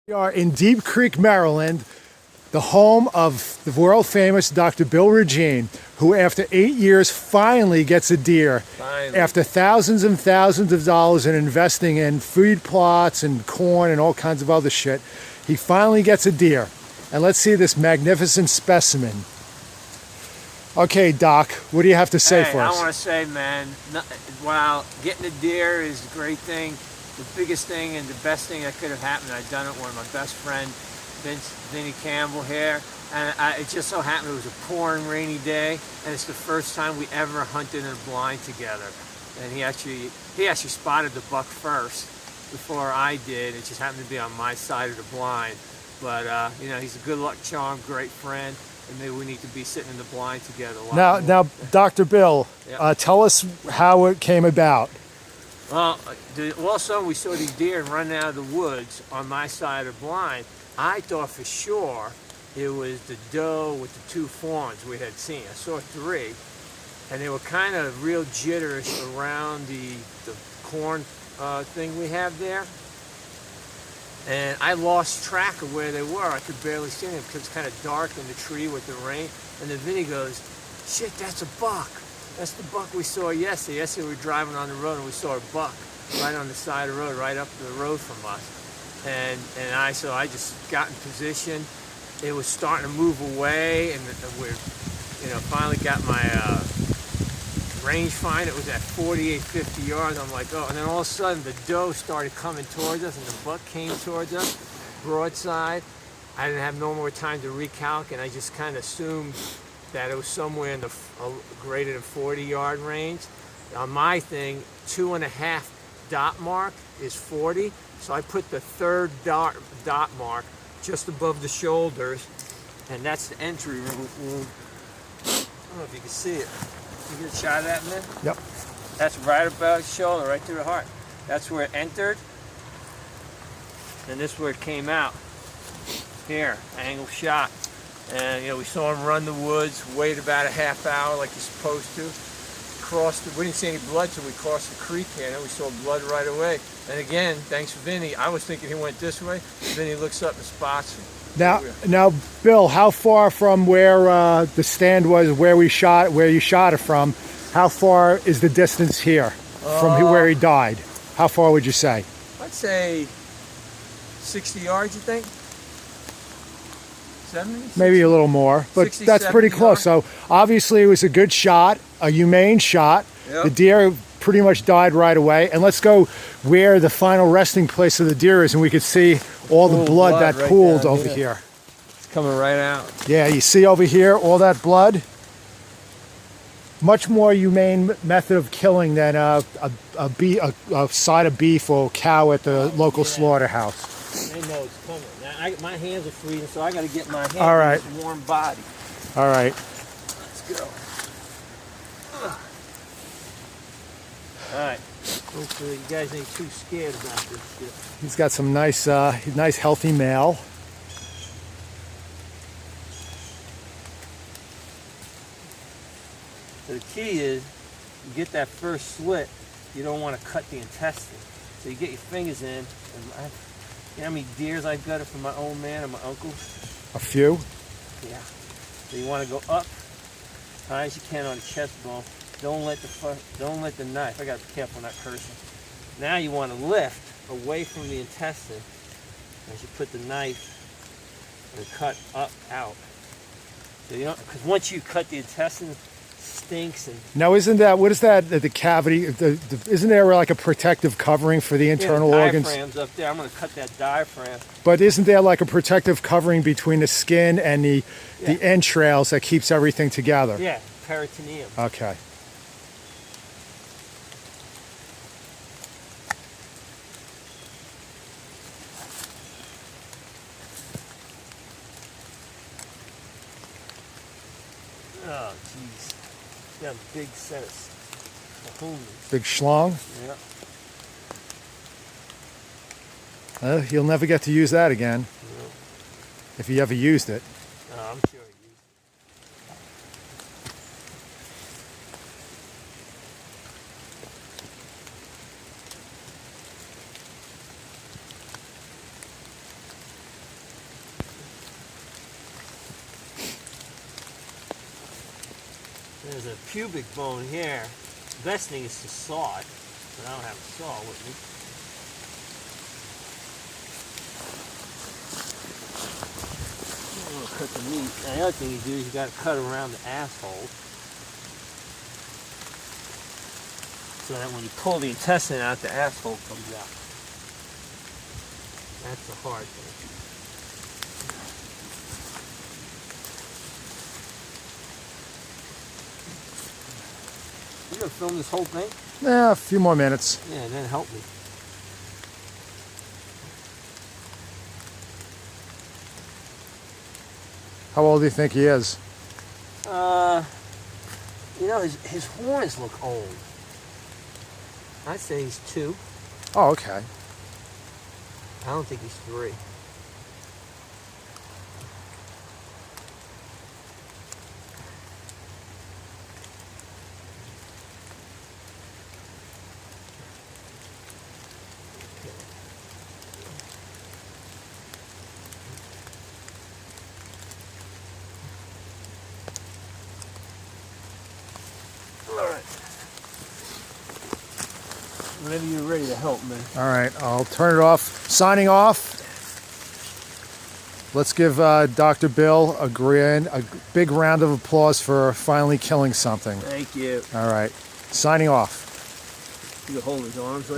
We are in Deep Creek, Maryland, the home of the world famous Dr. Bill Regine, who after 8 years finally gets a deer. Finally. After thousands and thousands of dollars in investing in feed plots and corn and all kinds of other shit, he finally gets a deer. And let's see this magnificent specimen. Okay, Doc, what do you have to say for us? I want to say, man, while getting a deer is a great thing, the biggest thing and the best thing that could have happened, I've done it with one of my best friend, Vinny Campbell here, and it just so happened it was a pouring rainy day, and it's the first time we ever hunted in a blind together. And he actually spotted the buck first before I did. It just happened to be on my side of the blind. But you know, he's a good luck charm, great friend, and maybe we need to be sitting in the blind together a lot more. Now, Dr. Bill, Yep. tell us how it came about. Well, also we saw these deer running out of the woods on my side of the blind. I thought for sure it was the doe with the two fawns we had seen. I saw three, and they were kind of real jitterish around the corn thing we have there. And I lost track of where they were. I could barely see them because it's kind of dark in the tree with the rain. And then Vinny goes, "Shit, that's a buck. That's the buck we saw yesterday. Yesterday we were driving on the road and we saw a buck right on the side of the road, right up the road from us." So I just got in position. It was starting to move away, and we, finally got my rangefinder. It was at 48, 50 yards. I'm like, oh, and then all of a sudden the doe started coming towards us, and the buck came towards us, broadside. I didn't have no more time to recalc, and I just kind of assumed that it was somewhere in the greater than 40-yard range. On my thing, 2.5 dot mark is 40, so I put the third dot mark just above the shoulders, and that's the entry wound. I don't know if you can see it. You get a shot of that, man? Yep. That's right above the shoulder, right through the heart. That's where it entered, and this is where it came out. Here, angle shot. And we saw him run the woods, wait about a half hour like you're supposed to. We didn't see any blood till we crossed the creek here, and then we saw blood right away. And again, thanks to Vinny, I was thinking he went this way. Vinny looks up and spots him. Now, Bill, how far from where the stand was, where you shot it from, how far is the distance here from where he died? How far would you say? I'd say 60 yards, you think? 70? Maybe a little more, but 60, that's pretty close. Yards. So obviously it was a good shot, a humane shot. Yep. The deer pretty much died right away. And let's go where the final resting place of the deer is, and we could see all the blood that right pooled over here. It's coming right out. Yeah, you see over here all that blood? Much more humane method of killing than a side of beef or cow at the local slaughterhouse. They know it's coming. Now, my hands are freezing, so I got to get my hands all right. in this warm body. All right. Let's go. All right. Hopefully you guys ain't too scared about this shit. He's got some nice healthy male. So the key is, you get that first slit, you don't want to cut the intestine. So you get your fingers in, and you know how many deers I've got it from my old man and my uncle? A few? Yeah. So you want to go up high as you can on the chest bone. Don't let the knife. I got to be careful not cursing. Now you want to lift away from the intestine as you put the knife and cut up out. So you don't, because once you cut the intestine, stinks. And now, isn't that, what is that, the cavity, isn't there like a protective covering for the internal organs? Diaphragm's up there. I'm going to cut that diaphragm. But isn't there like a protective covering between the skin and the entrails that keeps everything together? Yeah, peritoneum. Okay. Oh, jeez. Got a big set of homies. Big schlong? Yeah. You'll never get to use that again. No. If you ever used it. No, I'm sure he used it. There's a pubic bone here. The best thing is to saw it, but I don't have a saw with me. I'm gonna cut the meat. Now, the other thing you do is you got to cut around the asshole, so that when you pull the intestine out, the asshole comes out. That's the hard thing. You gonna film this whole thing? Yeah, a few more minutes. Yeah, then help me. How old do you think he is? You know, his horns look old. I'd say he's 2. Oh, okay. I don't think he's 3. Whenever you're ready to help me. All right, I'll turn it off. Signing off. Let's give Dr. Bill a big round of applause for finally killing something. Thank you. All right, signing off. You can hold his arms like